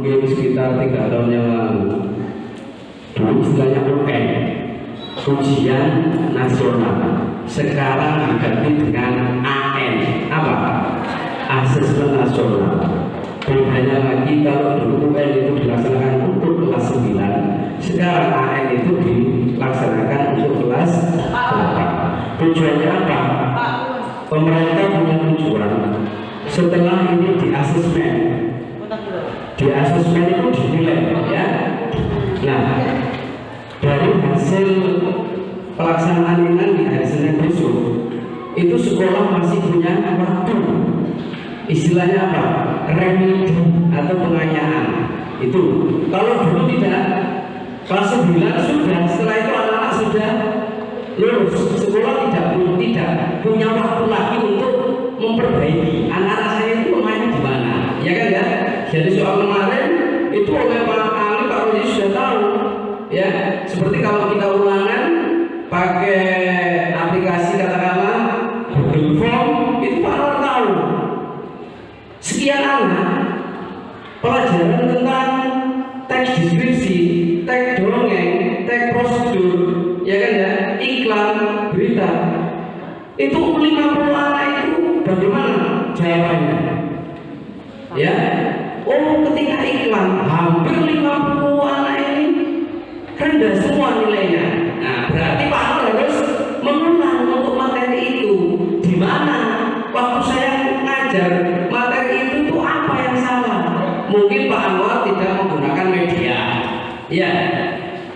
mungkin sekitar 3 tahun yang lalu. Dulu istilahnya UN, ujian nasional. Sekarang diganti dengan AN, apa? Asesmen nasional. Bedanya lagi kalau dulu UN itu dilaksanakan untuk kelas 9, sekarang AN itu dilaksanakan untuk kelas 8. Tujuannya apa? Pemerintah punya tujuan. Setelah ini di asesmen itu dinilai, ya. Nah, dari hasil pelaksanaan ini nanti hari Senin besok itu sekolah masih punya waktu, istilahnya apa? Remedi atau pengayaan. Itu kalau dulu tidak, kelas 9 sudah, setelah itu anak-anak sudah lulus, sekolah tidak punya waktu lagi untuk memperbaiki. Anak-anak saya itu main di mana, ya kan ya? Jadi soal kemarin itu oleh Pak Ali, Pak Rozi sudah tahu, ya. Seperti kalau kita ulangan pakai aplikasi katakanlah Google Form, itu Pak Rozi tahu. Sekian anak pelajaran tentang teks deskripsi, teks dongeng, teks prosedur, ya kan ya, iklan, berita. Itu 50 anak itu bagaimana jawabannya? Ya, oh ketika iklan hampir 50 anak ini rendah semua nilainya. Nah, berarti Pak Nur harus mengulang untuk materi itu. Di mana waktu saya ngajar materi itu tuh apa yang salah? Mungkin Pak Anwar tidak menggunakan media. Ya,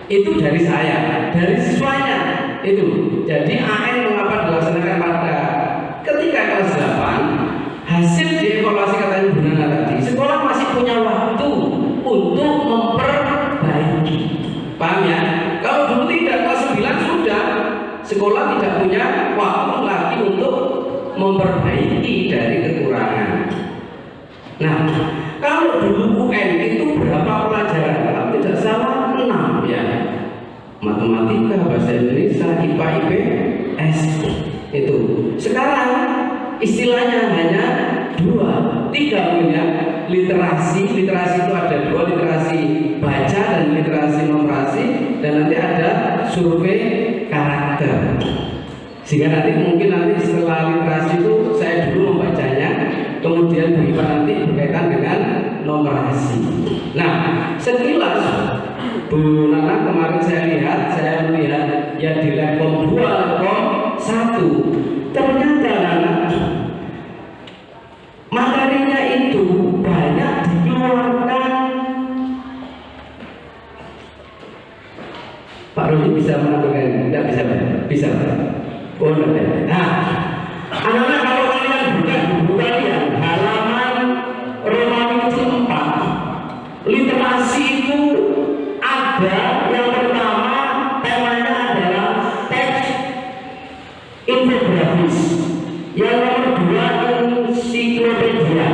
itu dari saya, dari siswanya itu. Jadi AN mengapa dilaksanakan pada ketika kelas 8, hasil dievaluasi katanya Bu Nana tadi, sekolah masih punya waktu untuk memperbaiki. Paham ya? Kalau dulu tidak, kelas 9 sudah, sekolah tidak punya waktu lagi untuk memperbaiki dari kekurangan. Nah, kalau dulu UN itu berapa pelajaran? Kalau tidak salah 6 ya. Matematika, bahasa Indonesia, IPA, IPS itu. Sekarang istilahnya hanya 2, 3 mungkin ya. Literasi itu ada 2, literasi baca dan literasi numerasi, dan nanti ada survei karakter. Sehingga nanti setelah literasi itu saya dulu membacanya, kemudian Bu Ipa nanti berkaitan dengan numerasi. Nah, sekilas Bu Nana kemarin saya melihat ya di level 2, level 1, ternyata Nana materinya itu banyak dikeluarkan. Pak Rudi bisa menampilkan? Tidak bisa, bisa. Oh, tidak. Nah, anak-anak kalau kalian buka kalian halaman Romawi 4, literasi itu ada yang pertama temanya adalah teks infografis, yang nomor 2 ensiklopedia,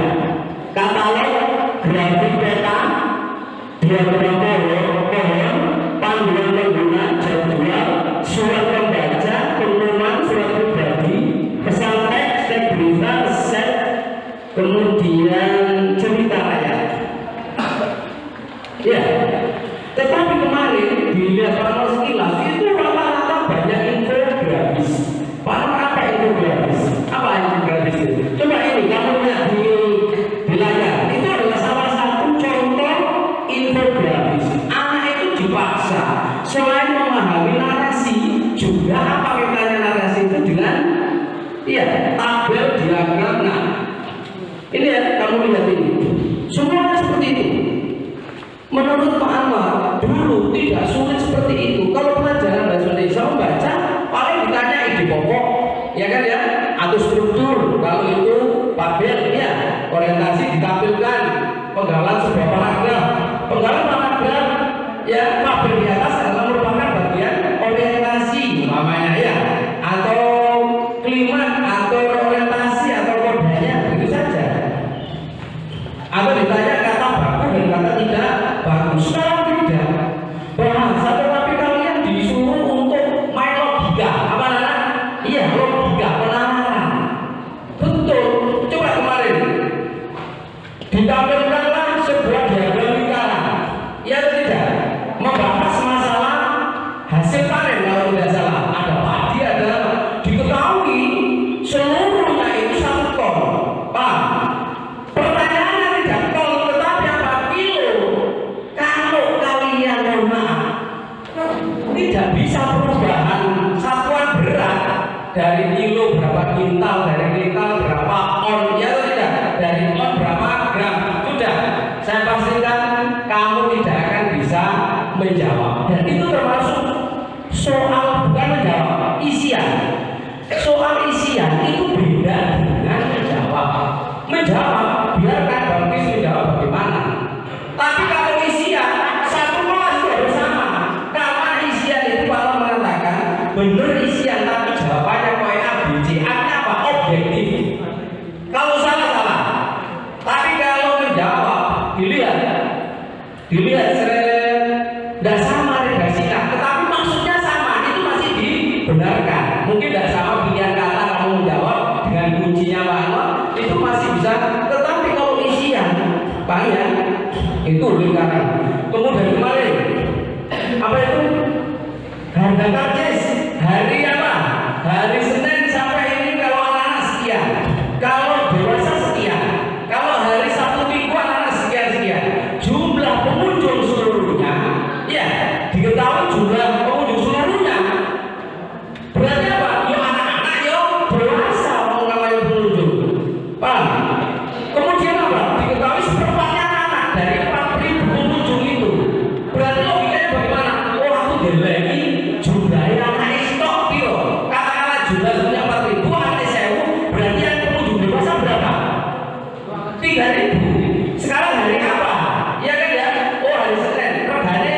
katalog, grafik peta, diagram pohon, panduan pengguna, jadwal, surat pembaca, pengumuman, surat pribadi, pesan teks, teks berita, resep, kemudian cerita rakyat. Ya, tetapi kemarin dilihat Pak sekilas itu rata-rata banyak infografis. Pak, apa infografis? Apa infografis itu? Coba ini kamu lihat di layar. Itu adalah salah satu contoh infografis. Anak itu dipaksa selain memahami narasi, juga apa kaitannya narasi itu dengan tabel, diagram. Nah, ini ya, kamu lihat ini. Semuanya seperti itu. Menurut Pak Anwar, dulu tidak sulit seperti itu. Kalau pelajaran bahasa Indonesia membaca, paling ditanya ide pokok, ya kan ya, atau struktur. Kalau itu tabel, ya, orientasi ditampilkan, penggalan sebuah paragraf, ya, tabel di atas adalah merupakan bagian orientasi, umpamanya ya, atau kalimat, atau orientasi, atau kodenya, begitu saja. Atau ditanya kata baku dan kata tidak bagus. Sekarang tidak, bahasa tetapi kalian disuruh untuk main logika. Apa namanya? Iya, logika, penerapan menjawab, dan itu termasuk soal bukan menjawab, isian. Soal isian itu beda dengan menjawab. Menjawab biarkan Bang Kris menjawab bagaimana. Tapi kalau isian satu kelas itu harus sama. Karena isian itu kalau mengatakan benar isian tapi jawabannya kayak A B C, artinya apa? Objektif. Kalau salah salah. Tapi kalau menjawab dilihat tidak sama redaksinya, tetapi maksudnya sama, itu masih dibenarkan. Mungkin tidak sama pilihan kata kamu menjawab dengan kuncinya mana, itu masih bisa. Tetapi kalau isian banyak, itu lingkaran. Kemudian kemarin apa itu? Harga karcis hari apa? Hari Senin sampai ini kalau anak-anak sekian, kalau dewasa sekian, kalau hari Sabtu Minggu anak-anak sekian. Jumlah pengunjung seluruhnya, ya diketahui jumlah pengunjung seluruhnya. Berarti apa? Yo anak-anak yo dewasa mau namanya pengunjung. Paham? Kemudian apa? Diketahui seperempatnya anak dari 4.000 pengunjung itu. Berarti logikanya bagaimana? Oh aku deleki jumlahnya anak stok piro. Katakanlah jumlahnya 4.000 anak 1.000. Berarti yang pengunjung dewasa berapa? 3.000. Sekarang hari apa? Ya kan ya? Oh hari Senin. Regane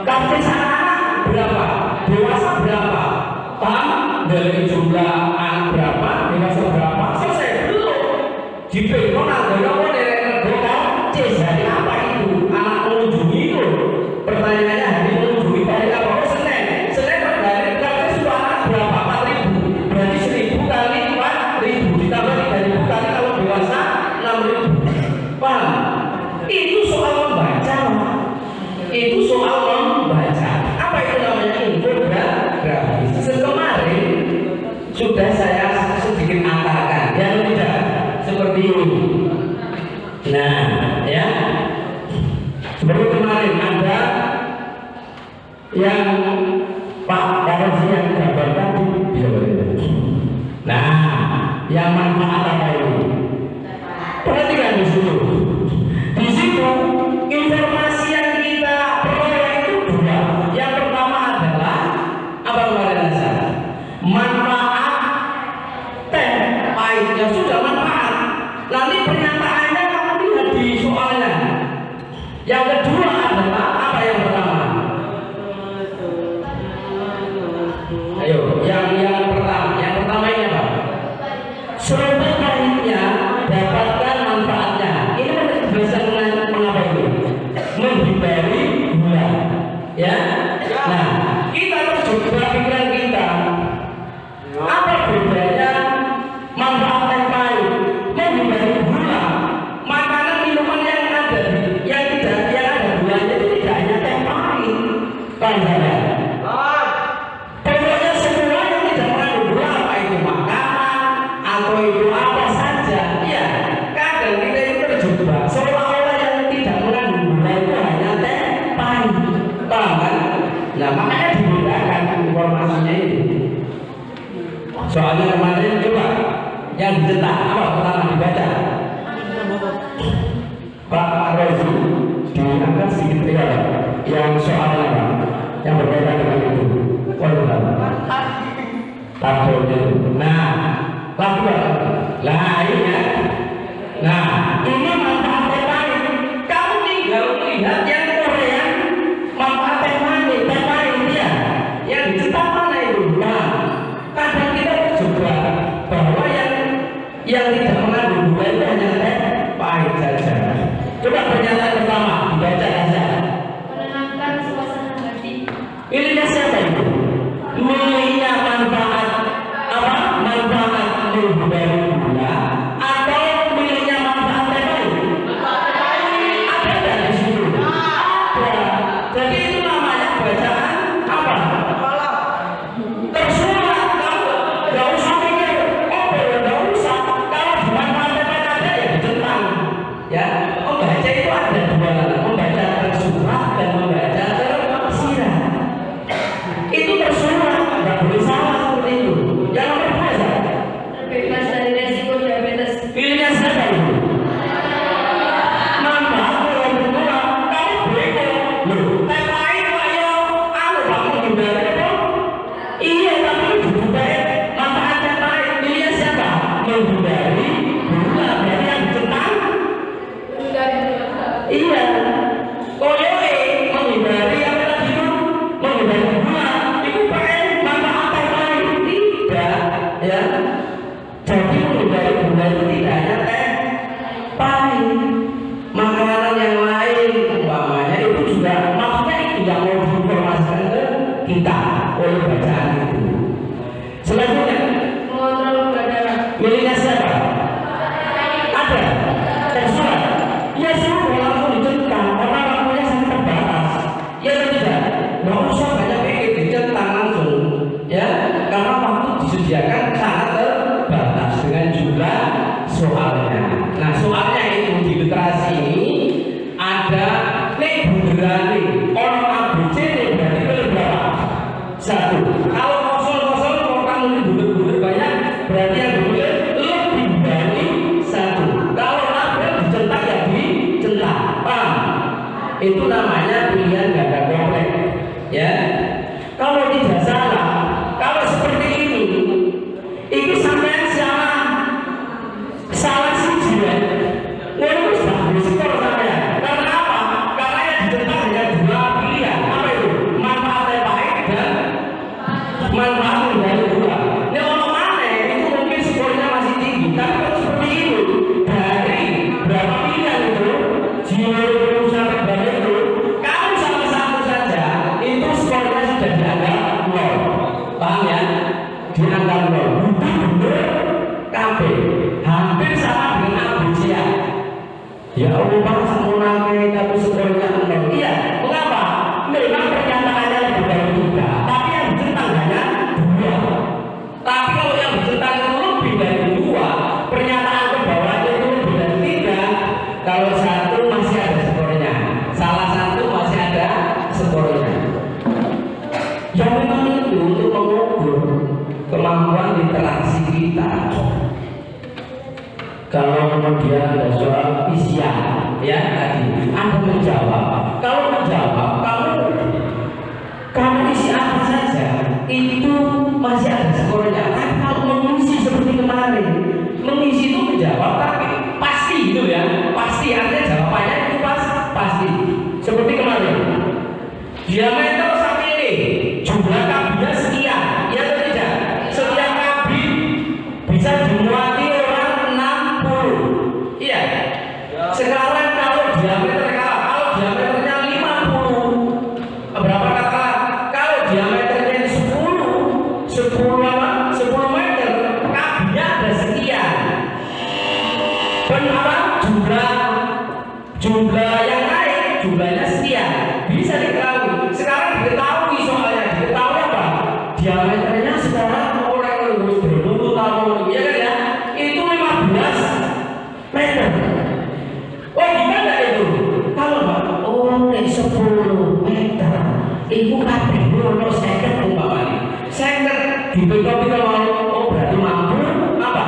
karcis anak-anak berapa? Dewasa berapa? Paham? Dari jumlah anak berapa? Dewasa berapa? Selesai belum? Dipikirkan ada apa dari rego karcis hari apa itu? Anak mengunjungi itu. Pertanyaannya hari mengunjungi hari apa? Oh Senin. Senin regane karcis itu anak berapa? 4.000. Berarti 1.000 kali 4.000 ditambah 3.000 kali kalau dewasa 6.000. Paham? Itu soal membaca. Itu soal membaca. Apa itu namanya? Infografis. Kemarin sudah saya sedikit antarkan, ya tidak seperti ini. Nah, ya seperti kemarin ada yang Pak Karosi yang gambar tadi bisa berbeda. Nah, yang manfaat apa ini? Perhatikan di situ. Di situ informasi yang kita peroleh itu dua. Yang pertama adalah apa kemarin saya? Manfaat teh pahitnya sudah manfaat. Nanti pernyataannya kamu lihat di soalnya. Yang kedua adalah apa yang pertama? Ayo, yang pertama. Yang pertama ini apa? Serta pahitnya dapatkan manfaatnya. Ini bisa mengapa ini? Menghindari gula. Ya. Nah, kita harus coba pikiran kita. Apa bedanya manfaat teh pahit? Menghindari gula. Makanan minuman yang ada yang ada gulanya itu tidak hanya teh pahit. Paham ya? Pokoknya semua yang tidak mengandung gula, apa itu makanan atau itu apa saja, ya kadang kita itu terjebak seolah-olah yang tidak mengandung gula itu hanya teh pahit. Paham kan? Nah makanya dibedakan informasinya itu. Soalnya kemarin coba yang dicetak apa pertama dibaca Pak Rozi diangkat sedikit ya, yang soalnya apa? Yang berbeda dengan itu. Tabelnya. Nah, lalu lah ini ya. Nah, ini manfaat teh pahit. Kamu tinggal lihat yang Korea manfaat teh pahit ya. Yang dicetak mana itu? Nah, kadang kita terjebak bahwa yang tidak mengandung gula itu hanya teh pahit saja. Coba pernyataan pertama dibaca saja. Menenangkan suasana hati. Pilihnya siapa itu? Milihnya manfaat apa? Manfaat menghindari gula atau milihnya manfaat teh pahit? Ada di situ. satu. Kalau kosong-kosong kalau kamu bulat-bulat banyak, berarti yang bulat lebih dari satu. Kalau tabel dicetak ya dicetak, paham? Itu namanya pilihan ganda komplek, ya. Kalau tidak salah, kalau seperti ini sampai salah siji ya. Wes bagus skor sampean. Karena apa? Karena yang dicetak hanya dua pilihan. Apa itu? Manfaatnya baik dan manfaat dari dua. Ini orang mana itu mungkin skornya masih tinggi, tapi kalau seperti itu dari berapa pilihan itu, jiwa sampai berapa itu, kalau sama satu saja itu skornya sudah dianggap nol. Paham ya? Dianggap nol. Benar KB hampir sama dengan Abuja. Ya Allah, Pak, semuanya tapi skornya nol. Iya, mengapa? Memang pernyataannya lebih dari tiga, tapi yang dicetak hanya dua. Tapi kalau yang dicetak itu lebih dari dua, pernyataan ke bawahnya itu lebih dari tiga. Kalau satu masih ada skornya, salah satu masih ada skornya. Yang memang itu untuk mengukur kemampuan literasi kita. Kalau kemudian ada soal isian, ya tadi Anda menjawab. Kalau menjawab, kamu isi apa saja itu masih ada skornya. Tapi kalau mengisi seperti kemarin, mengisi itu menjawab tapi pasti gitu ya, pasti artinya jawabannya itu pasti. Seperti kemarin, diameter sampai ini, jumlah kabinnya sekian, ya atau tidak? Setiap kabin bisa dimuati orang 60. Iya. Sekarang kalau diameternya 50, berapa kata? Kalau diameternya 10 meter, kabinnya ada sekian. Berapa jumlah yang naik, jumlahnya sekian. Bisa diketahui. Sekarang diketahui soalnya, diketahui apa? Diameternya sekarang orang harus berpuluh tahun, ya kan ya? Itu 15 meter. Oh gimana itu? Kalau Pak, oh 10 meter. Ibu kabeh ono seket umpamanya. Seket dibagi kalau oh berarti mampu apa?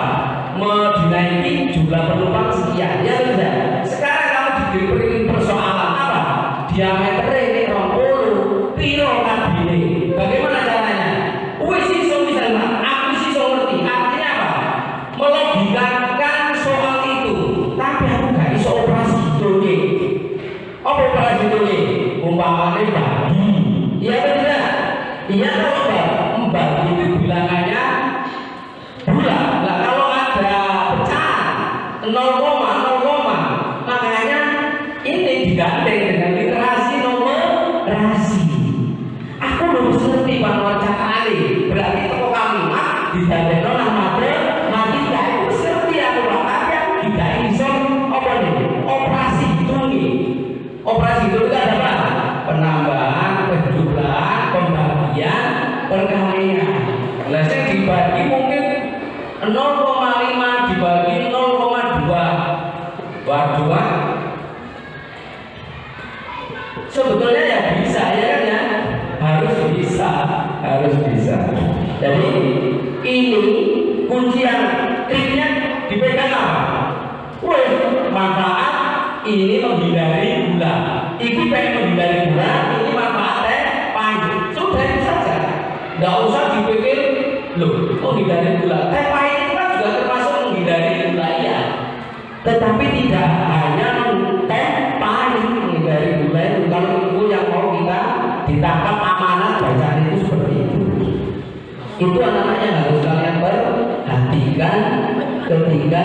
Dinaiki jumlah penumpang sekian. Ya sudah. Sekarang kamu diberi persoalan apa? Diameter ini 20, piro kabine. Bagaimana caranya? Wis iso misalnya, aku iso ngerti. Artinya apa? Melogikakan soal itu. Tapi aku gak iso operasi hitungnya. Apa operasi hitungnya? Umpamanya bagi. Iya atau tidak? Iya atau enggak? Membagi itu bilangannya bulan. Nah kalau ada pecahan 0, makanya ini digandeng dengan literasi numerasi. Aku belum ngerti bahwa cakali berarti toko kalimat digandeng nang matematika itu ngerti aku Pak. Tapi aku tidak iso apa nih? Operasi hitungi. Operasi itu ada apa? Penambahan, penjumlahan, pembagian, perkalian. Nah, saya dibagi mungkin 0,5 dibagi 0,2. Waduh, sebetulnya ya bisa ya kan ya, harus bisa. Jadi ini kunci yang triknya dipegang apa? Manfaat ini menghindari gula. Ini pengen menghindari gula, ini manfaatnya pahit. Sudah itu saja. Nggak usah dipikir loh, menghindari gula. Teh pahit itu kan juga termasuk menghindari gula ya. Tetapi tidak hanya teh pahit menghindari gula itu. Kalau itu yang mau kita ditangkap amanat bacaan itu seperti itu. Itu anak-anaknya harus kalian perhatikan ketika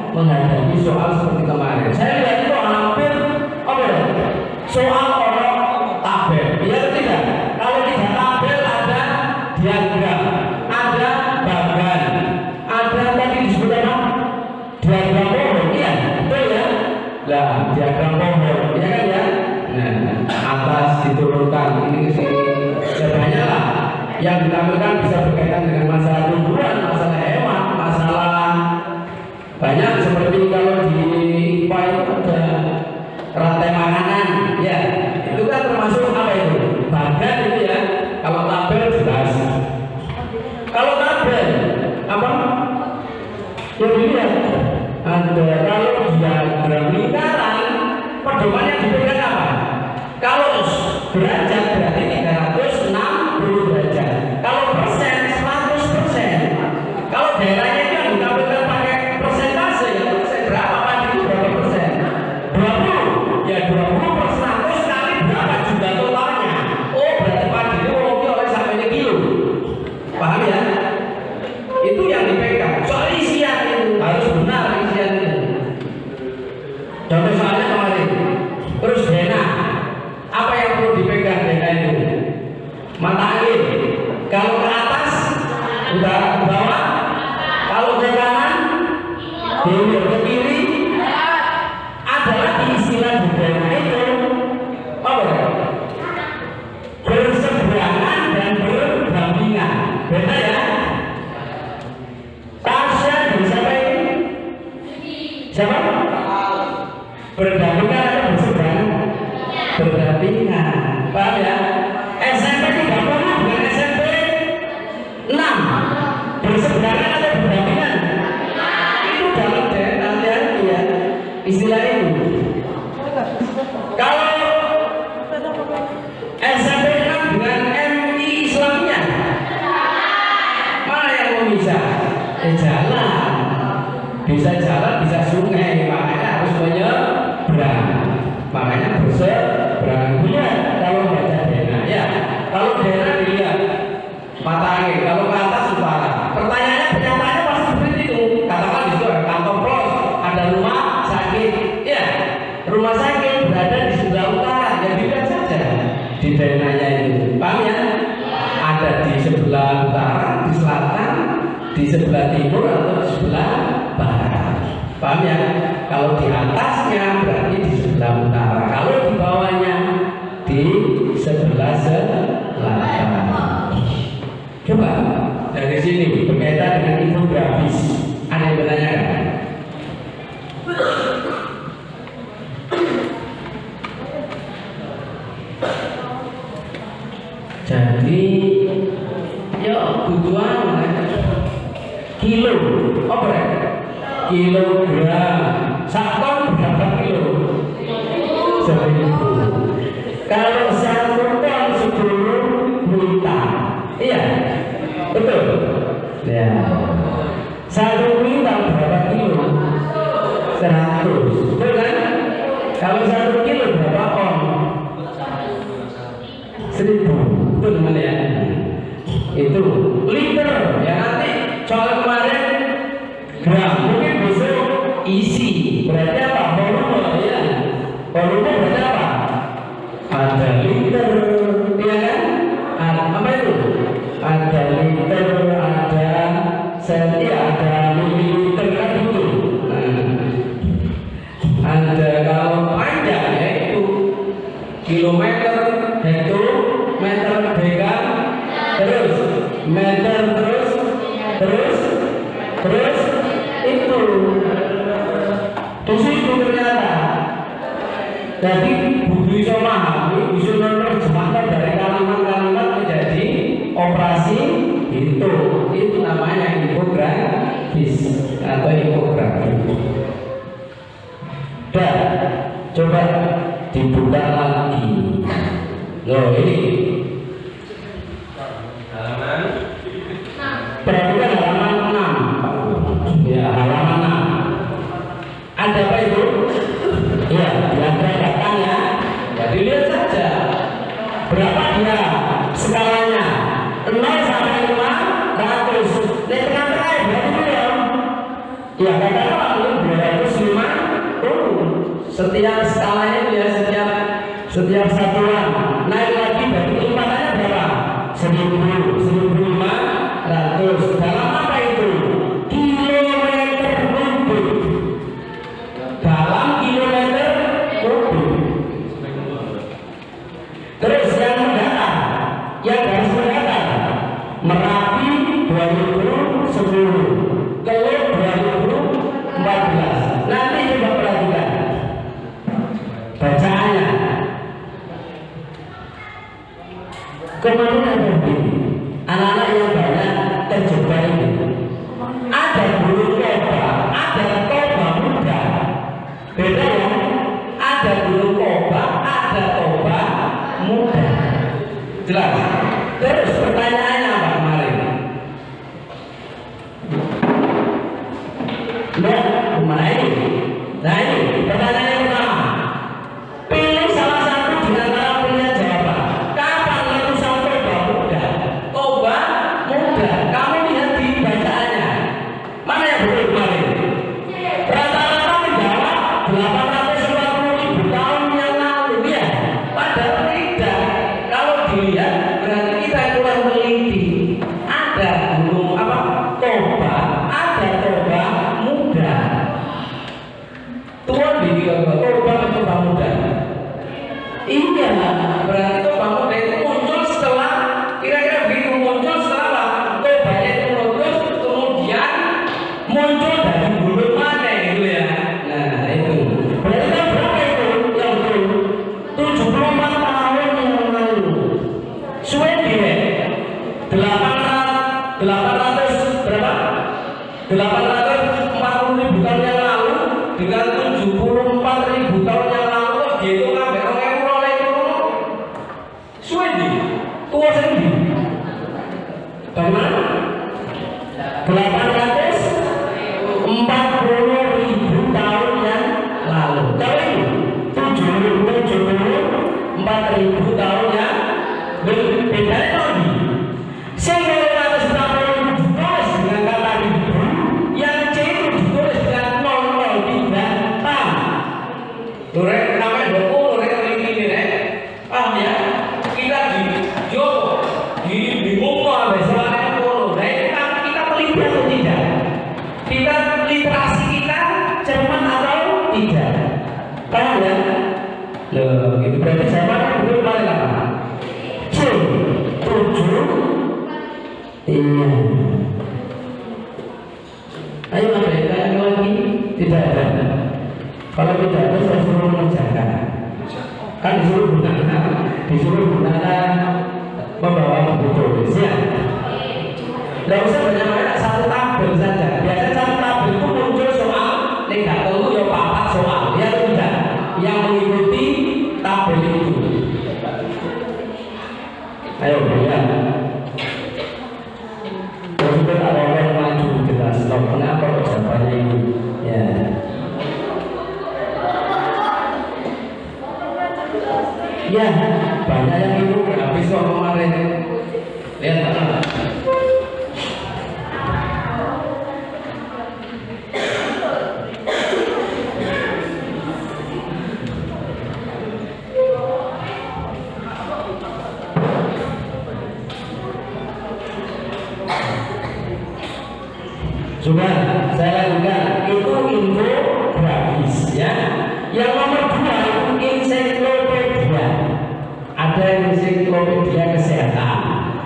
menghadapi soal seperti kemarin. Saya lihat itu hampir apa ya? Soal orang tabel, ya tidak? Kalau tidak tabel ada diagram, ada bagan, ada tadi disebut apa? Diagram pohon, iya, betul ya? Lah, diagram pohon, ya kan ya? Nah, atas diturunkan ini ke sini, sebenarnya lah yang ditampilkan bisa berkaitan dengan masalah tumbuhan, masalah hewan, masalah banyak seperti kalau di IPA itu ada rantai makanan, ya itu kan termasuk apa itu? Bagan itu ya. Kalau tabel juga derajat berarti 360 derajat. Kalau persen 100%. Kalau daerahnya itu yang ditampilkan pakai persentase ya persen berapa padi itu berapa persen? 20 ya 20 per 100 kali berapa jumlah totalnya? Oh berarti padi itu oleh sampai kilo. Paham ya? Itu yang dipegang. Soal isian itu harus benar isian itu. Contoh soalnya kemarin. Terus dena, apa yang perlu dipegang dena itu? Mata angin. Kalau ke atas, udah ke bawah. Kalau ke kanan, ke kiri. Ada lagi istilah di dena itu. Apa ya? Berseberangan dan berdampingan. Beda ya? Tasya dan siapa ini? Siapa? Berdampingan atau berseberangan? Berdampingan. Paham ya? SMP 30 dengan SMP 6 berseberangan atau berdampingan? Itu dalam nanti ya istilah itu. Kalau SMP 6 dengan MI Islamiyah mana yang memisah? Jalan. Bisa jalan, bisa sungai, makanya harus menyeberang. Makanya berseberangan punya kalau baca dena ya. Kalau dena dilihat mata angin, kalau ke atas utara. Pertanyaannya pernyataannya pasti seperti itu. Katakan di situ ada kantong pos, ada rumah sakit. Ya, rumah sakit berada di sebelah utara. Ya tidak saja di denanya itu. Paham ya? Ada di sebelah utara, di selatan, di sebelah timur atau di sebelah barat. Paham ya? Kalau di atasnya berarti di sebelah utara. Kalau di bawahnya di sebelah selatan. Coba dari sini berkaitan dengan infografis. Ada yang bertanyakan? Jadi, ya kebutuhan kilo, apa ya? Kilogram, sakon berapa kilo? 1000. Kalau 1 ton 10 kuintal, iya, betul. Ya, 1 kuintal berapa kilo? 100, betul kan? Kalau 1 kilo berapa on? 1000, betul teman ya? Itu liter ya nanti soal kemarin gram mungkin besok isi berarti apa volume ya volume berarti apa ada liter ya kan apa itu ada liter ada senti ada mililiter kan itu ada kalau panjang ya itu kilometer hektometer dekan terus meter terus itu di situ ternyata. Jadi Budi bisa memahami, bisa menerjemahkan dari kalimat-kalimat menjadi operasi itu namanya infografis atau infografi. Dan coba dibuka lagi. Loh ini halaman perhatikan halaman 6 ya halaman 6 ada apa itu? Ya diagrakan ya jadi lihat saja berapa dia skalanya 0 sampai 500 di tengah-tengah berarti belum ya katakanlah 250 setiap skalanya itu ya setiap satuan naik lagi berarti lipatannya berapa? 1000 dalam apa itu? Kilometer kubik dalam kilometer kubik. Terus yang mendatar yang garis mendatar Merapi 2010 Kelut 2014 nanti coba perhatikan bacaannya kemana ada begini anak-anak yang banyak terjebak ini ada burung toba ada toba muda beda ya ada burung toba ada toba muda Jelas. Terus pertanyaannya apa kemarin? Nah ini pertanyaan yang pertama. Pilih salah satu di antara pilihan jawaban. Kapan letusan toba muda? Toba muda. Kamu lihat di bacaannya. Mana yang betul kemarin? Rata-rata menjawab 840.000 tahun yang lalu ya. Padahal tidak. Kalau dilihat berarti kita kurang teliti. Ada gunung apa? Toba. Ada toba muda. Tuhan bikin toba muda. Iya, berarti toba muda itu muncul setelah kira-kira begitu, muncul setelah tobanya itu meletus, kemudian muncul dari gunung mana gitu ya. Nah itu berarti kan berapa itu yang betul? 74 tahun yang lalu. Sweden 800 berapa? 840.000 tahun yang lalu dengan 74.000 tahun yang lalu dia itu ngambil orang itu Sweden tua sendiri. Bagaimana? 840.000 tahun yang lalu. Kalau ini 74.000 tahun yang beda lagi. Sehingga 840.000 ditulis dengan kata ribu, yang C itu ditulis dengan 003 tahun. Turek namanya doku, turek teliti ini rek. Paham ya? Kita di Joko, di bingung sampai soalnya kono. Nah ini kan kita teliti atau tidak? Kita literasi kita cermat atau tidak? Paham ya? Loh, itu berarti jawaban betul paling apa? C 7. Iya. Ayo tanya lagi. Tidak ada. Kalau tidak ada saya suruh mengerjakan. Kan disuruh gunakan membawa buku tulis ya. Tidak usah banyak-banyak, satu tabel saja. Biasanya satu tabel itu muncul soal tidak perlu ya papat soal ya tidak yang mengikuti tabel itu. Ayo ya. Kita orang maju jelas. Kenapa jawabannya itu? Ya. Ya, banyak yang itu habis kok kemarin. Lihat apa? Coba saya lakukan itu infografis ya. Yang nomor 2 itu ensiklopedia. Ada ensiklopedia kesehatan,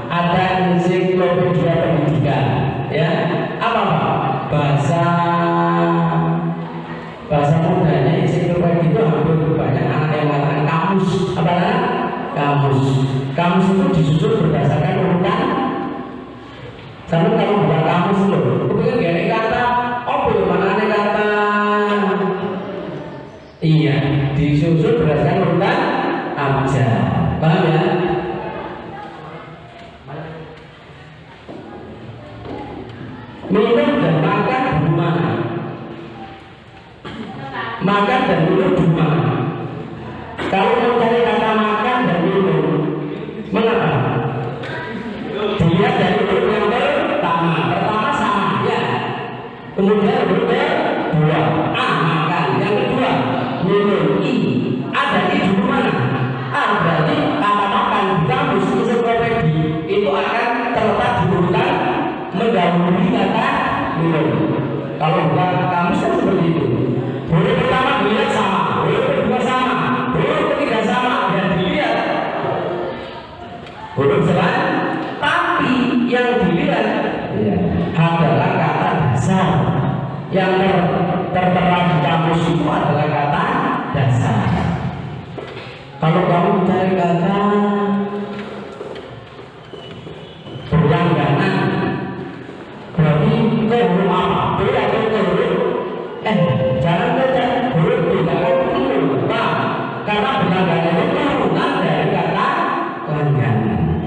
ada ensiklopedia pendidikan ya. Apa bahasa mudanya ensiklopedia itu hampir banyak anak yang mengatakan kamus. Apa kamus itu disusun berdasarkan urutan. Sampai kalau bukan kamus loh, itu kan gak ada kata, oh mana ada kata. Iya, disusun berdasarkan urutan abjad. Paham ya? Minum dan makan di mana? Makan dan minum di mana? Kalau mau cari kata makan dan minum, mengapa? Dilihat dari huruf yang pertama sama ya, kemudian huruf kedua makan, yang kedua minum i, ada i di mana? Berarti kata makan di kamus ensiklopedia itu akan terletak di urutan mendahului kata minum. Kalau bukan kamus kan seperti itu. Huruf pertama dilihat sama, huruf kedua sama, huruf ketiga sama, dan dilihat huruf selanjutnya. Tapi yang dilihat ya, adalah kata dasar. Yang tertera di kamus itu adalah kata dasar. Kalau kamu mencari kata berlangganan, berarti ke huruf apa? B atau ke huruf jangan baca huruf B, jangan huruf A, karena berlangganan itu turunan dari kata langganan.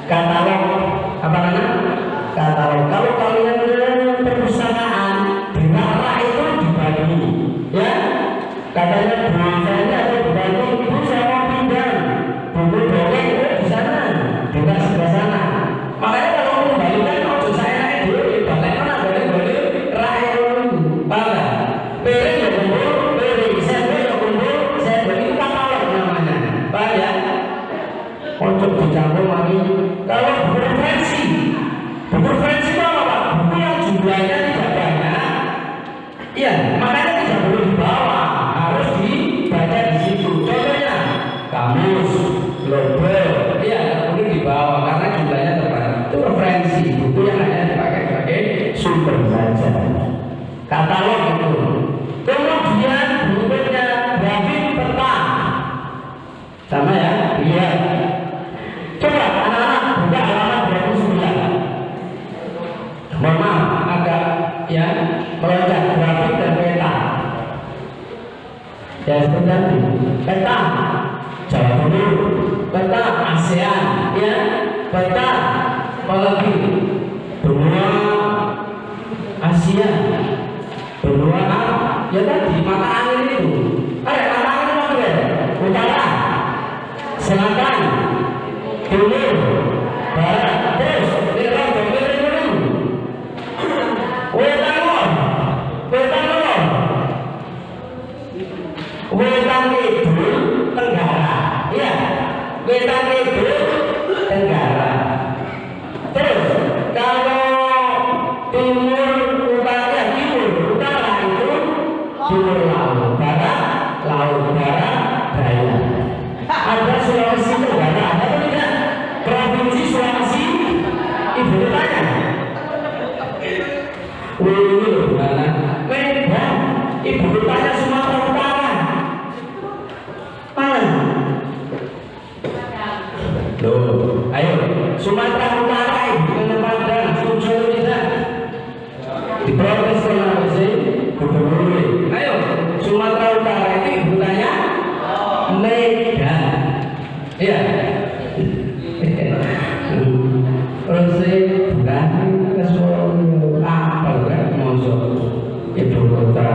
katalog apa namanya? Katalog. Kalau kalian ke perpustakaan di rak itu dibagi, ya. Katanya biasanya ada dibagi, ibu saya mau pindah buku dongeng itu di sana, di rak sebelah sana. Makanya kalau kembalikan ojo saya naik dulu, balik mana boleh rak itu, paham? Piring ya kumpul, piring saya ya kumpul, saya beli katalog namanya, paham ya? Ojo dicampur lagi. Kalau buku referensi itu apa Pak? Buku yang jumlahnya tidak banyak, iya, makanya tidak boleh dibawa, harus dibaca di situ. Contohnya kamus, global, iya, tidak boleh dibawa karena jumlahnya terbatas. Itu referensi, buku yang hanya dipakai sebagai sumber saja. Katalog itu. Kemudian berikutnya grafik peta, sama ya, lihat. Coba anak-anak buka halaman 29. Mohon maaf, agak ya melonjak grafik dan peta. Ya seperti tadi, peta Jawa Timur, peta ASEAN, ya, peta apalagi benua Asia, benua ya tadi mata angin itu. Mata angin apa ya? Utara, selatan, timur, barat, terus wetan kidul tenggara, iya, wetan kidul tenggara. Terus kalau timur utara, itu timur laut, barat daya. Ada Sulawesi Tenggara, ada atau tidak? Provinsi Sulawesi ibu kotanya. Ini loh, Medan, ibu kotanya Sumatera Utara. Mana? Loh, ayo, Sumatera Utara ibu kota Padang, Sumsel tidak? Diprotes Sulawesi, gubernur. Ayo, Sumatera Utara itu ibu kotanya Medan. Iya. Terus bukan kesuatu apa kan masuk ibu kota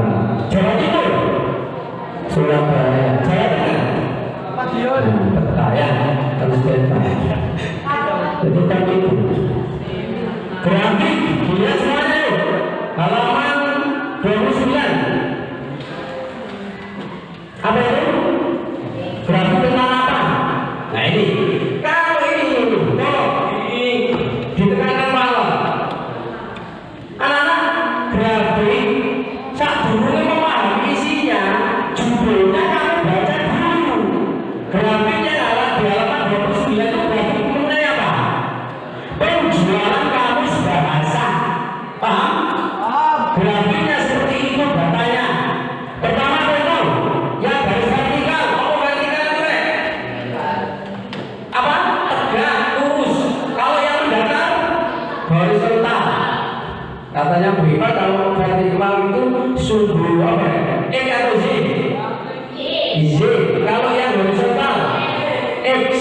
Jawa Timur, Surabaya, Jawa Tengah, peta ya, terus peta. Itu kan itu. Grafik, lihat semuanya. Halaman 29. Apa itu? Grafik tentang apa? Nah ini, kalau ini ditekankan malam. Anak-anak grafik, saat dulu memahami isinya, judulnya kamu baca dulu. Grafiknya adalah di halaman 29 itu grafik mengenai apa? Penjualan kamus bahasa. Paham? Grafiknya seperti itu datanya. Pertama itu, yang garis vertikal. Apa vertikal itu? Apa? Tegak, lurus. Kalau yang mendatar, horizontal. Katanya Bu Iva kalau vertikal itu sumbu apa ya? Atau Z? Z. Kalau yang horizontal, X.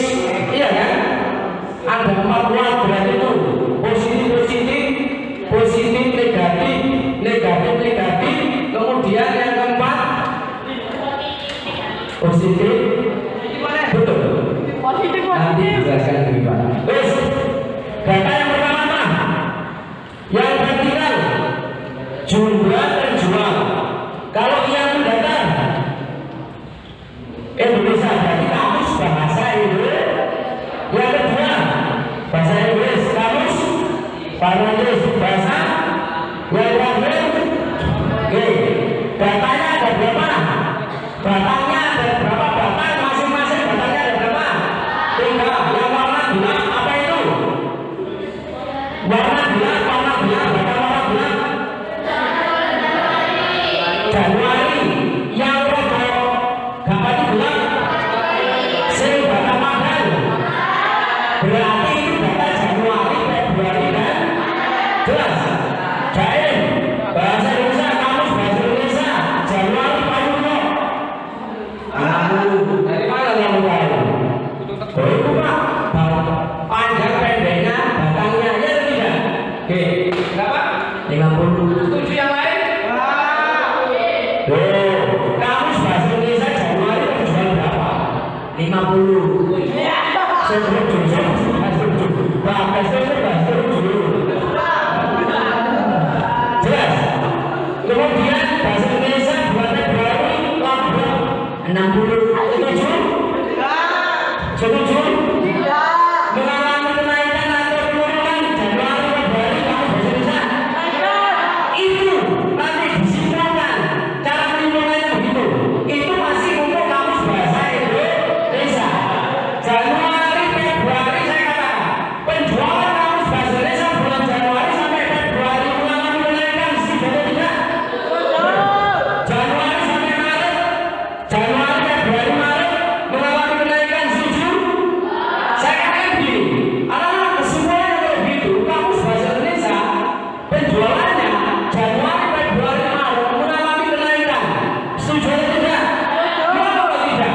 Iya kan? Ada 4 kuadrat itu. Positif, negatif. Kemudian yang keempat, positif. Betul. Nanti dijelaskan dulu Pak. Terus, data yang pertama apa? Yang vertikal, jumlah terjual. Kalau yang mendatar, Indonesia, jadi kamus bahasa Inggris. Yang kedua, bahasa Inggris, kamus bahasa. Yang terakhir, datanya ada berapa? Batangnya ada berapa batang? Masing-masing batangnya ada berapa? 3. Yang warna 2 apa itu? Jelas. Kemudian bahasa Indonesia 2 Februari 60. Setuju? Mengalami kenaikan atau penurunan Januari Februari kamu bahasa Indonesia? Itu nanti disimpulkan cara menyimpulkannya begitu. Itu masih untuk kamus bahasa Indonesia. Januari Februari saya katakan penjualan kamus bahasa Indonesia bulan Januari sampai Februari mengalami kenaikan setuju tidak? Januari sampai Maret, Januari Februari Maret mengalami kenaikan setuju? Saya katakan begini, anak-anak kesimpulannya kalau begitu kamus bahasa Indonesia penjualannya Januari Februari Maret mengalami kenaikan setuju atau tidak? Kenapa kalau tidak?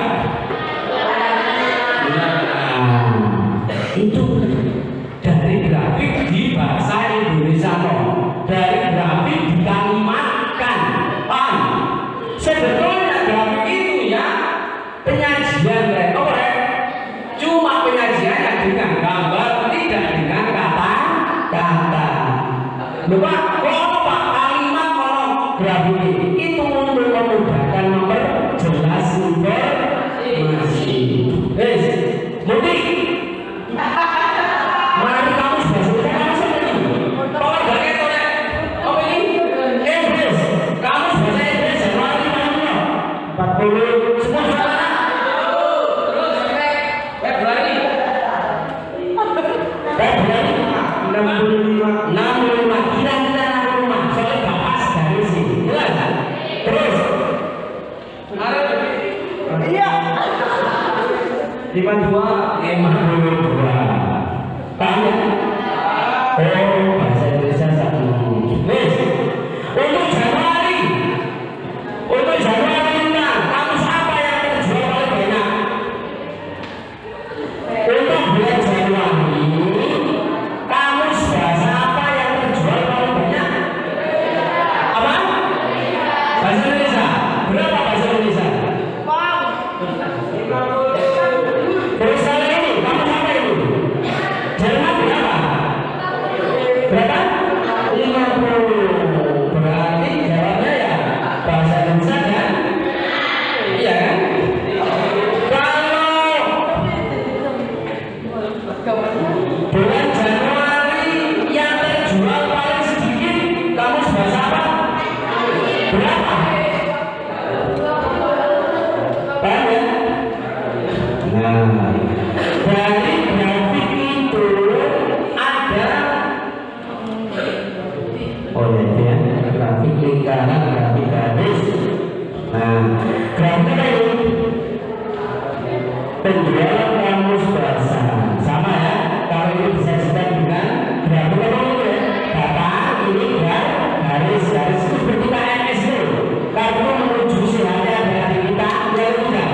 Itu dari grafik di bahasa Indonesia dari grafik dikalimatkan, paham? Sebetulnya grafik itu ya penyajian cuma penyajiannya dengan gambar tidak dengan kata-kata. Lupa kelompok kalimat kolom grafik itu untuk memudahkan memperjelas informasi. Mudik. Mari kamu sudah selesai kamu sendiri. Pengorbannya itu apa ini? Inggris. Kamu bahasa Inggris Januari 40. Semua sudah. Terus Februari 65. Kira-kira 65. Soalnya bapak dari sini. Jelas. Terus. Maret. Iya. 52. Paham ya? Oh, bahasa Indonesia satu. Untuk Januari kamus apa yang terjual paling banyak? Untuk bulan Januari kamus bahasa apa yang terjual paling banyak? Apa? Bahasa Indonesia. Berapa bahasa Indonesia? Terus kali ini kamus apa itu? Jerman berapa? Berapa? 50. Berarti jawabnya ya bahasa Indonesia kan? Iya kan? Kalau bulan Januari yang terjual paling sedikit kamus bahasa apa? Berapa? Paham ya? Nah, dari grafik itu ada ya, grafik lingkaran, grafik garis. Nah, grafik ini penjualan kamus bahasa sama ya. Kalau ini bisa disebut dengan grafik apa itu ya? Data ini garis itu seperti KMS itu. Karena menuju sehatnya dari kita yang tidak.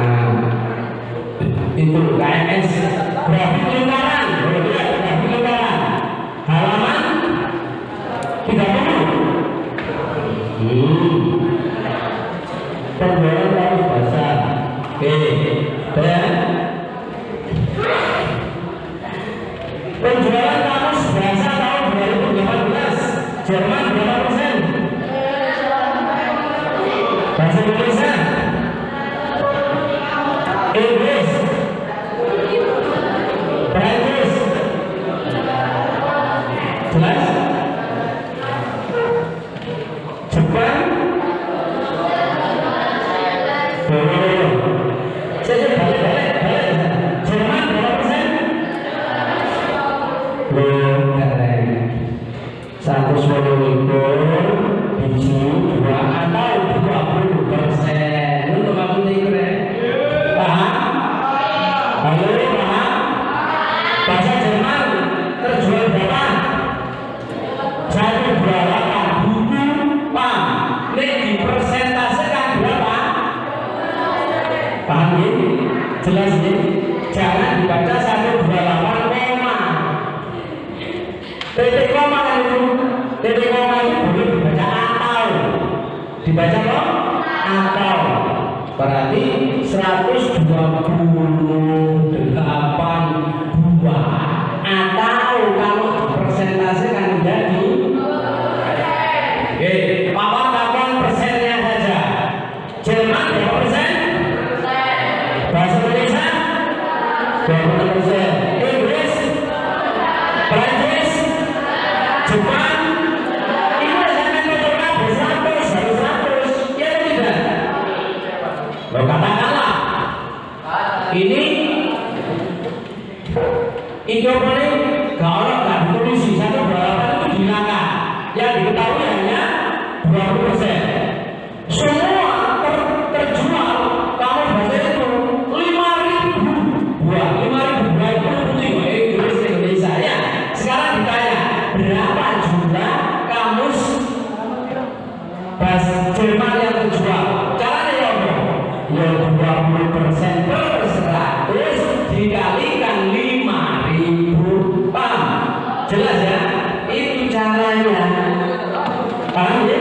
Nah, itu KMS grafik lingkaran. Grafik lingkaran halaman 30. Penjualan kamus bahasa. Oke, dan penjualan kamus bahasa tahun 2018 Jerman berapa persen? Bahasa Indonesia, Inggris, Perancis, jelas? Jepang, saya balik. Jerman berapa persen? Belum keren. 120 biji 2 atau 20%. Untuk kamu nih keren. Paham? Halo, paham? Bahasa Jerman terjual berapa? 128 buku, paham? Ini dipersentasekan berapa? Paham ya? Jelas ya? Jangan dibaca 128 koma. Titik koma kan itu? Titik koma itu boleh dibaca atau. Dibaca kok? Atau. Berarti 120 26%. Inggris, Prancis, Jepang, itu sampai motor kabel 100, harus 100, ya atau tidak? Lo katakanlah, ini Indonesia gak orang gak ditulis satu balapan itu dihilangkan, yang diketahui hanya 20%. Semua terjual kamu baca itu 5.000 buah, 5.000 buah itu putih Inggris Indonesia ya. Sekarang ditanya berapa jumlah kamus bahasa Jerman yang terjual? Caranya ya apa? Ya 20% per 100 dikalikan 5.000 paham? Jelas ya? Itu caranya. Paham ya?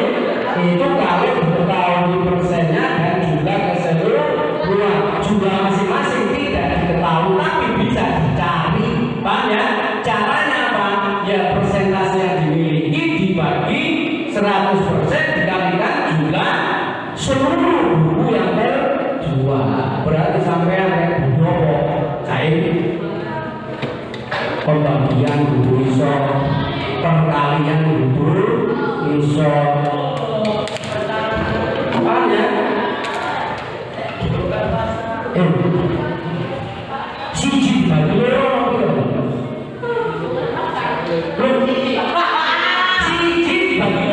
Itu kalau diketahui persennya dan juga keseluruhan jumlah masing-masing tidak diketahui tapi bisa dicari. Paham ya? Caranya apa? Ya persentase yang dimiliki dibagi 100% dikalikan jumlah seluruh buku yang terjual. Berarti sampai yang buku cair pembagian buku iso, perkalian buku iso. Paham ya? Siji bagi loro siji bagi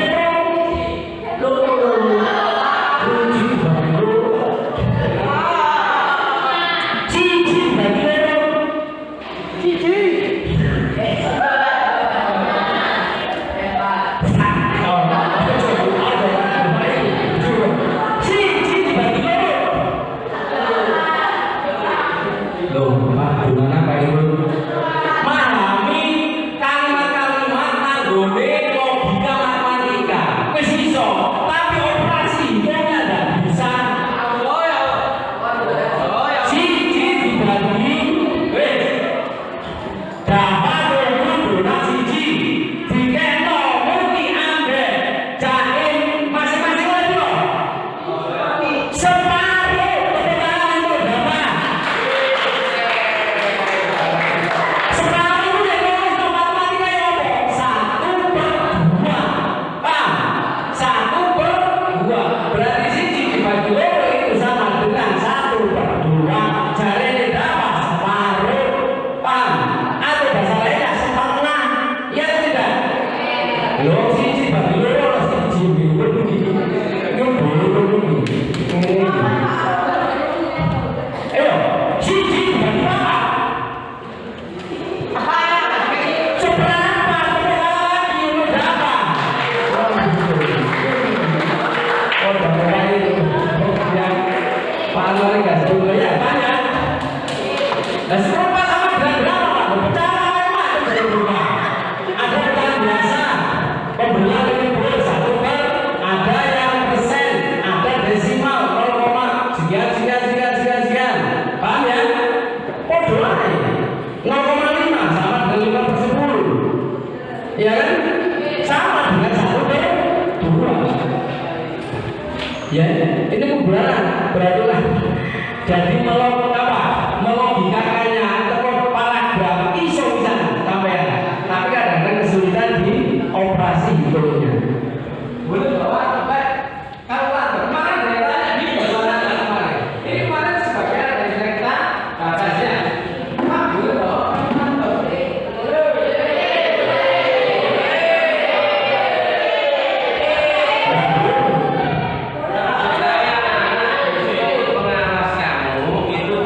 ya kan? Sama dengan 1/2. Ya, ini pembenaran berarti jadi melogikakannya atau paragraf iso bisa sampai tapi kadang-kadang kesulitan di operasi hitungnya. Boleh bawa kalau kemarin datanya di bagaimana kemarin ini kemarin sebagian dari cerita bahasanya pengawas kamu itu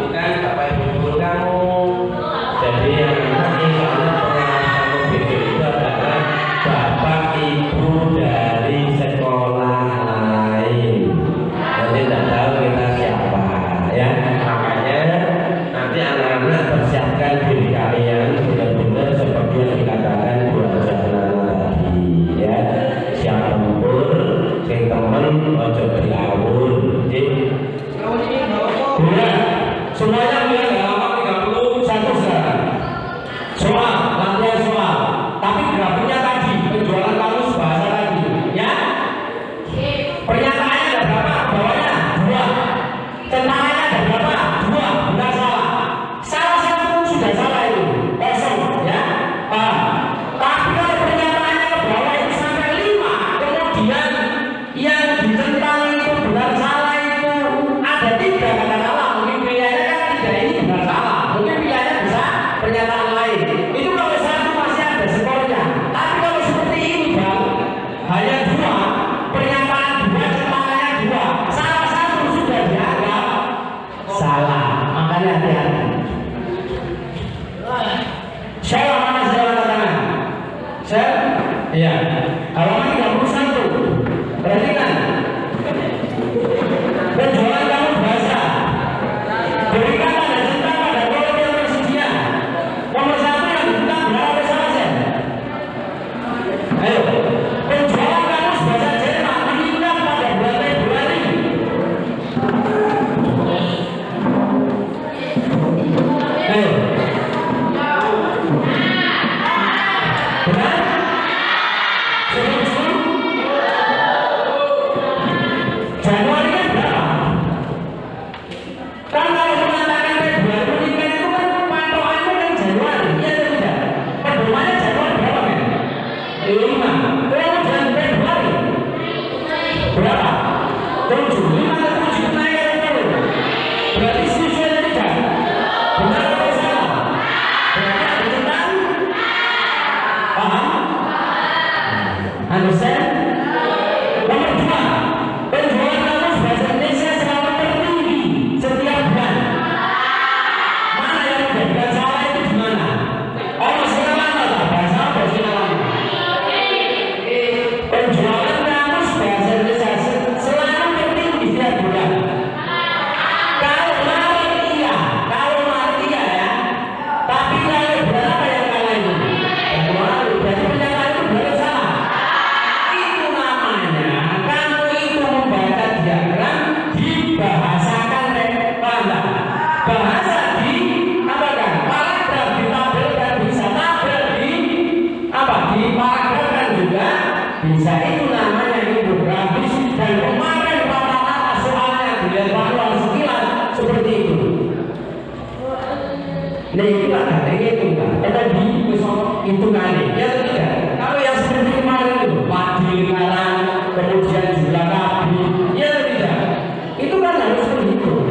Nah itu ada itu kan, tadi itu kali ya tidak. Kalau yang seperti kemarin itu padi lingkaran, kemudian jumlah kaki, ya tidak. Itu kan harus berhitung.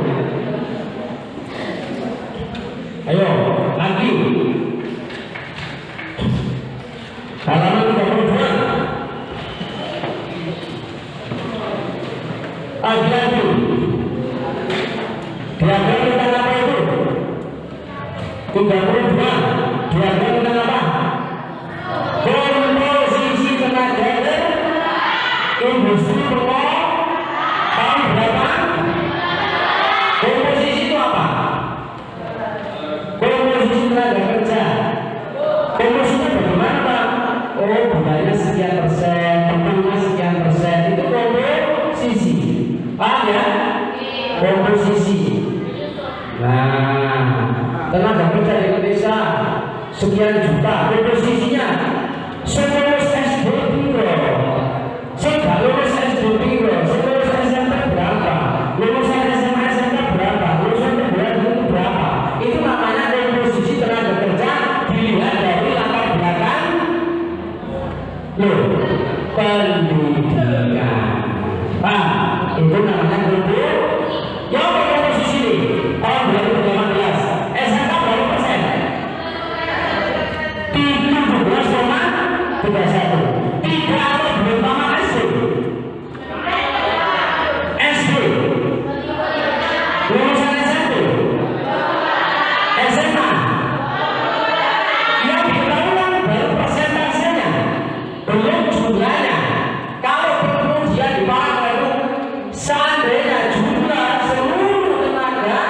Ayo lagi. Halaman 32. Hati-hati. Diagram tentang apa itu? 32. Diagram tentang apa? Komposisi tenaga industri pokok tahun berapa? Komposisi itu apa? Komposisi tenaga kerja. Komposisinya bagaimana Pak? Oh, budayanya sekian persen, temannya sekian persen. Itu komposisi. Paham ya? Komposisi. Nah, tenaga kerja di Indonesia sekian juta. Komposisinya lulus SD piro, sudah lulus SD piro, lulus SMP berapa, lulusan SMA SMK berapa, lulusan perguruan tinggi berapa. Itu namanya komposisi tenaga kerja dilihat dari latar belakang pendidikan. Itu namanya komposisi. Ya apa komposisi ini? Tahun 2018 SMK berapa persen? 17,31. Tidak ada belum tamat SD. SD. Lulusan SMP. SMA. Yang diketahui baru persentasenya, belum jumlahnya. Kalau kemudian dipakai itu seandainya jumlah seluruh tenaga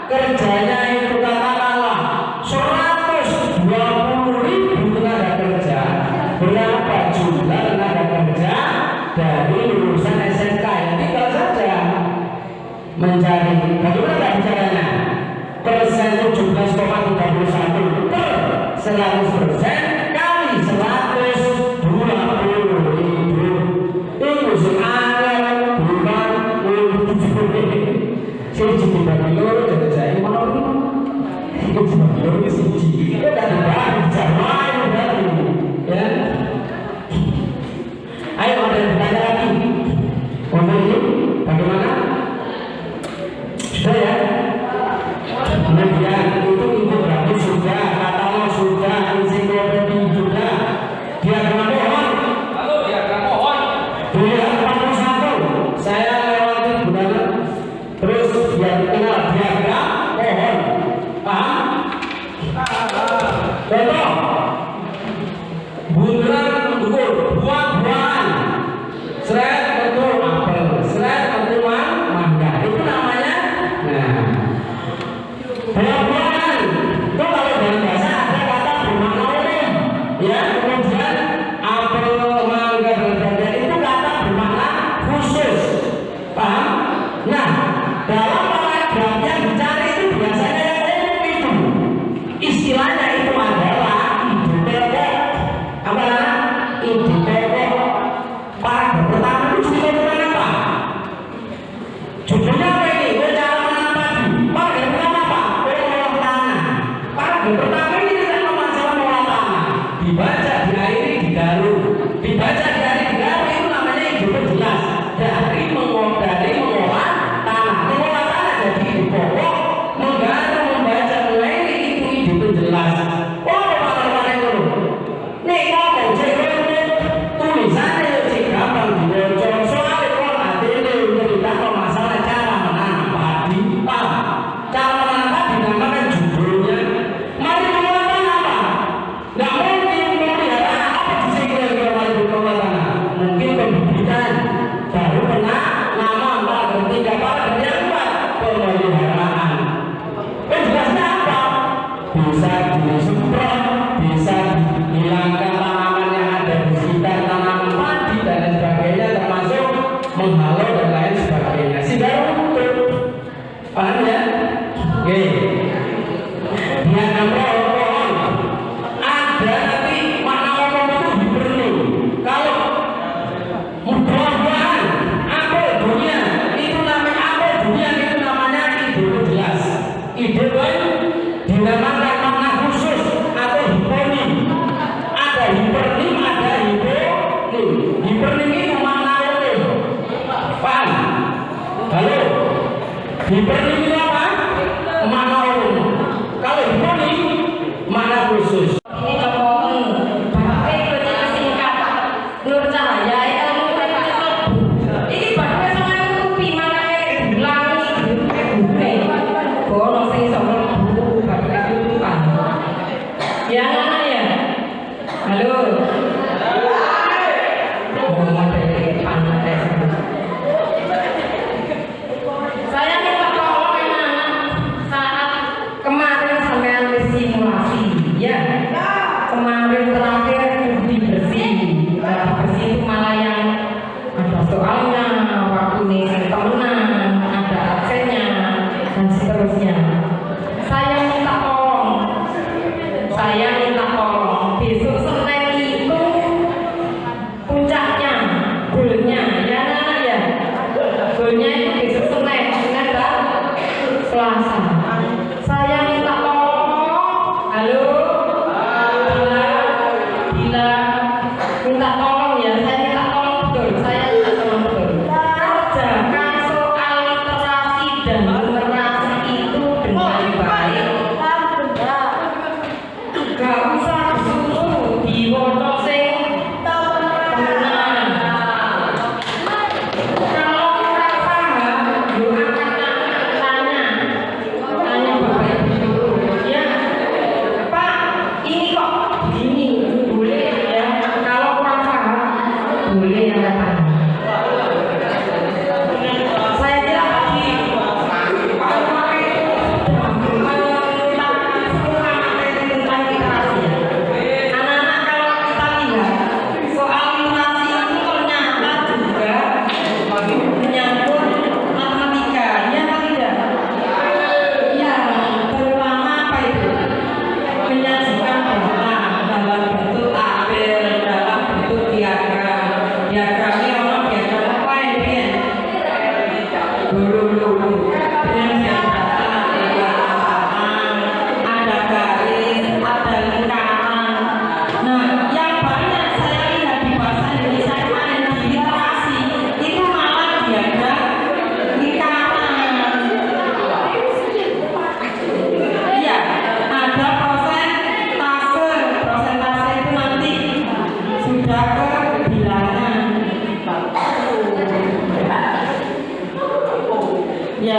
kerjanya itu katakanlah 120.000 tenaga kerja, berapa jumlah tenaga kerja dari lulusan SMK? Ya tinggal saja mencari bagaimana caranya. Persen 17,31 per 100% kali 120.000. Itu seanggar bukan 27. Saya jadi bagi loro jadi saya mau itu bagi loro siji. Itu kan dibagi jamaah berarti ya. Ayo ada yang bertanya lagi. Ngomong ini bagaimana? Sudah ya? Kemudian itu infografis sudah, katalog sudah, ensiklopedia sudah, diagram pohon. Halo, diagram pohon. Dilihat 41. Saya lewati bulan terus biar kenal diagram pohon. Paham? Contoh. Bunderan mendukung buah-buahan. Seret betul apel, seret betul mangga. Itu namanya. Nah. Buah-buahan itu kalau dalam bahasa ada kata bermakna umum, ya. Kemudian apel, mangga dan sebagainya itu kata bermakna khusus, paham? Nah, dalam paragraf yang dicari itu biasanya yang umum itu istilahnya itu adalah ide pokok. Apa namanya? Ide pokok. Paragraf pertama itu judulnya tentang apa? Judulnya apa ini? Cara menanam padi. Paragraf pertama apa? Olah tanah. Paragraf pertama ini tentang masalah olah tanah. Dibaca, diakhiri, digaruk. Dibaca, diakhiri, digaruk itu namanya ide penjelas dari mengolah tanah. Mengolah tanah jadi ide pokok. Menggaruk, membaca, mengakhiri itu ide penjelas. Oh, apa-apa itu? Nih ngomong cek tulisannya cek gampang dibaca. Soalnya kalau ada ini cerita masalah cara menanam padi. Cara menanam padi namakan judulnya. Mari mengolah tanah apa? Nggak mungkin memelihara apa sih kira-kira mari mengolah tanah? Mungkin pembibitan, baru nama 4, ketiga paragraf yang 4 pemeliharaan. Penjelasnya apa? Bisa disemprot, bisa dihilangkan tanaman yang ada di sekitar tanaman padi dan lain sebagainya, termasuk menghalau dan lain sebagainya. Sehingga untuk paham ya? Oke. Diagram pohon ada nanti makna ngomong itu diperlu. Kalau buah-buahan, apel dunia itu namanya apel dunia itu namanya ide jelas. Ide dinamakan Hiperni itu apa? Makna umum. Kalau hiponi makna khusus. Ini coba bapak itu singkat Nur Cahaya ilmu praktik ini bapak sama kupi makanya bulangi bono sing sama buku bapak itu kan ya anak ya halo ngomong dari anak saya minta tolong anak saat kemarin sampai simulasi ya kemarin terakhir bersih bersih itu malah yang ada soalnya waktu nih temenan ada absennya dan seterusnya saya minta tolong besok Senin itu puncaknya golnya ya anak ya golnya itu besok Senin kan Selasa saya minta tolong halo Bila minta tolong ya, saya minta tolong betul, saya minta tolong betul. Kerjakan soal literasi dan numerasi itu dengan baik. Gak usah susu diwoco sing temenan. Kalau kurang paham, yuk tanya bapak ibu ya. Pak, ini kok begini, boleh ya? Kalau kurang paham, boleh ya Pak. Saya kira tadi tentang literasi ya. Anak-anak kalau kita lihat soal literasi itu ternyata juga menyangkut matematika, ya Pak tidak? Ya, terutama apa itu? Menyajikan data dalam bentuk tabel, dalam bentuk diagram. Diagramnya orang diagram apa ini? Dulu penyajian data, ada garis, ada lingkaran. Nah, yang banyak saya lihat di bahasa Indonesia kemarin di literasi itu malah diagram lingkaran. Iya, ada prosentase itu nanti sudah ke bilangan. Ya,